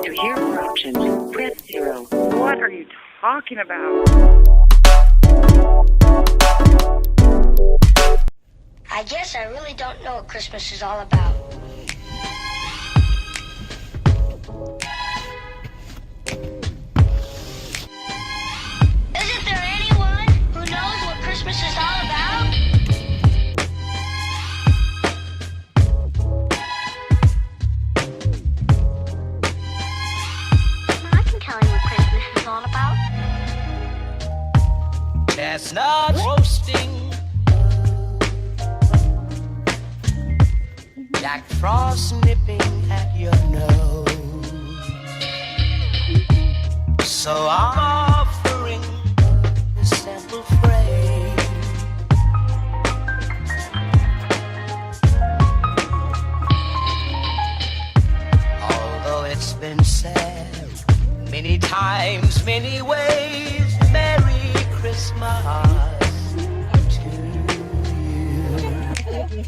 To hear more options, press 0. What are you talking about? I guess I really don't know what Christmas is all about. Isn't there anyone who knows what Christmas is all about? I can tell you what Christmas is all about. Chestnuts roasting, Jack Frost nipping at your nose. So I'm offering this simple phrase. Although it's been said many times, many ways, Merry Christmas to you.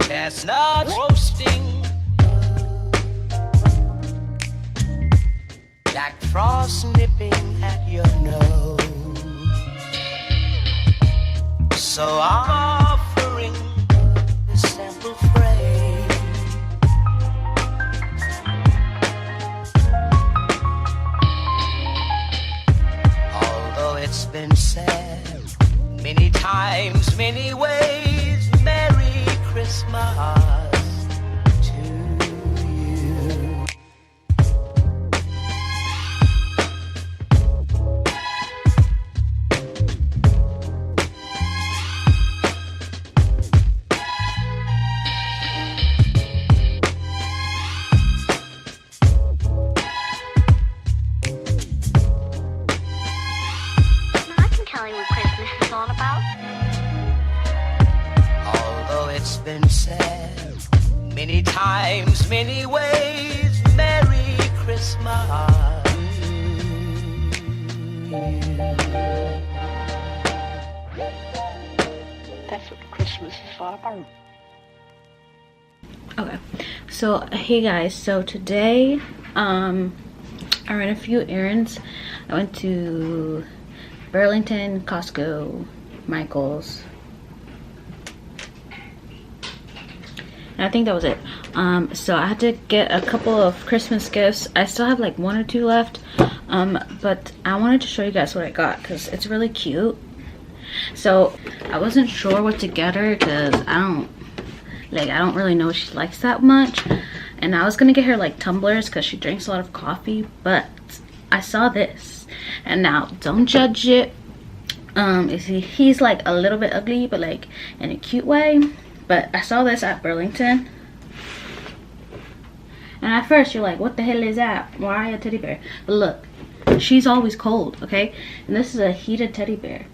Chestnuts roasting, Jack Frost nipping at your nose. So I'm offering this simple phrase. Although it's been said many times, many ways, Merry Christmas to you. I can tell you what Christmas is all about. Although it's been said many times, many ways, Merry Christmas. That's what Christmas is all about. Okay, so hey guys, so today I ran a few errands. I went to Burlington, Costco, Michael's, and I think that was it. So I had to get a couple of Christmas gifts. I still have like 1 or 2 left, but I wanted to show you guys what I got because it's really cute. So I wasn't sure what to get her because I don't really know what she likes that much, and I was gonna get her like tumblers because she drinks a lot of coffee, but I saw this, and now don't judge it. He's like a little bit ugly, but like in a cute way. But I saw this at Burlington, and at first you're like, what the hell is that? Why a teddy bear? But look, she's always cold, okay? And this is a heated teddy bear.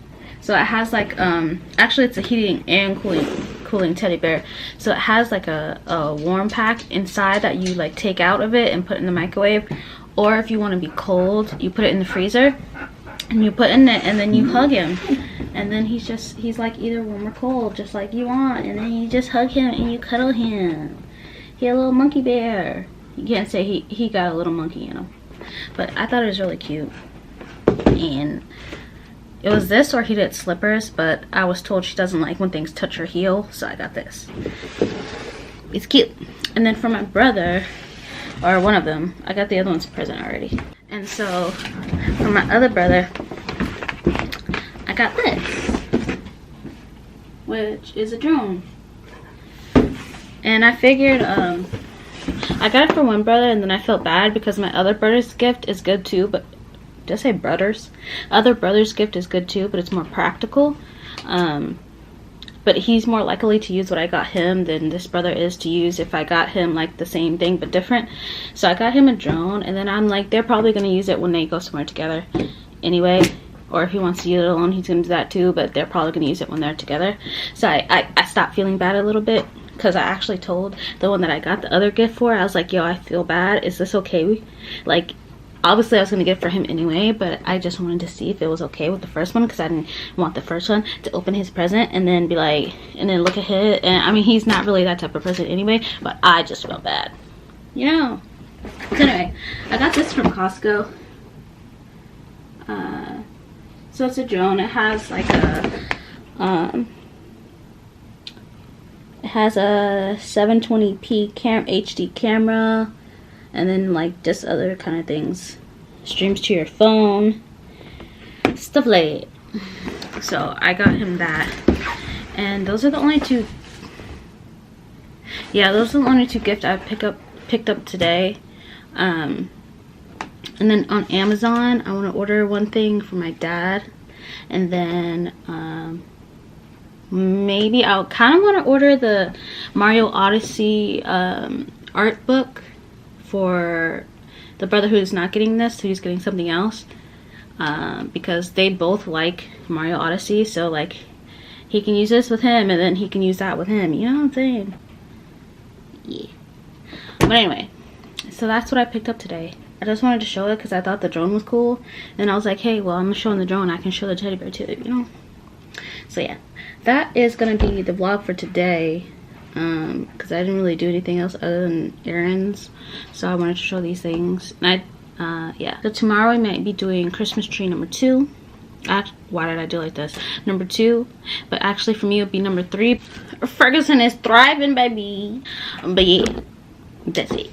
So it has like actually it's a heating and cooling teddy bear. So it has like a warm pack inside that you like take out of it and put in the microwave, or if you want to be cold, you put it in the freezer and you put in it, and then you hug him, and then he's like either warm or cold, just like you want, and then you just hug him and you cuddle him. He a little monkey bear. You can't say he got a little monkey in him, but I thought it was really cute. And it was this or heated slippers, but I was told she doesn't like when things touch her heel, so I got this. It's cute. And then for my brother, or one of them, I got the other one's present already. And so for my other brother, I got this, which is a drone. And I figured I got it for one brother, and then I felt bad because my other brother's gift is good too, but did I say brothers? Other brother's gift is good too, but it's more practical. But he's more likely to use what I got him than this brother is to use if I got him like the same thing but different. So I got him a drone, and then I'm like, they're probably going to use it when they go somewhere together anyway. Or if he wants to use it alone, he's going to do that too, but they're probably going to use it when they're together. So I stopped feeling bad a little bit, because I actually told the one that I got the other gift for, I was like, yo, I feel bad. Is this okay? Like, obviously I was gonna get it for him anyway, but I just wanted to see if it was okay with the first one, because I didn't want the first one to open his present and then be like, and then look at it. And I mean, he's not really that type of person anyway, but I just felt bad, you know. So anyway, I got this from Costco. So it's a drone. It has like a it has a 720p HD camera, and then like just other kind of things. Streams to your phone, stuff like that. So I got him that, and those are the only two. Yeah, those are the only two gifts I picked up today. And then on Amazon, I want to order one thing for my dad, and then maybe I'll kind of want to order the Mario Odyssey art book for the brother who's not getting this, so he's getting something else, because they both like Mario Odyssey, so like he can use this with him and then he can use that with him, you know what I'm saying? Yeah. But anyway, so that's what I picked up today. I just wanted to show it because I thought the drone was cool, and I was like, hey, well, I'm showing the drone, I can show the teddy bear too, you know. So yeah, that is gonna be the vlog for today, because I didn't really do anything else other than errands, so I wanted to show these things. And yeah, so tomorrow I might be doing Christmas tree number 2. Why did I do like this? Number 2, but actually for me it would be number 3. Ferguson is thriving, baby. But yeah, that's it.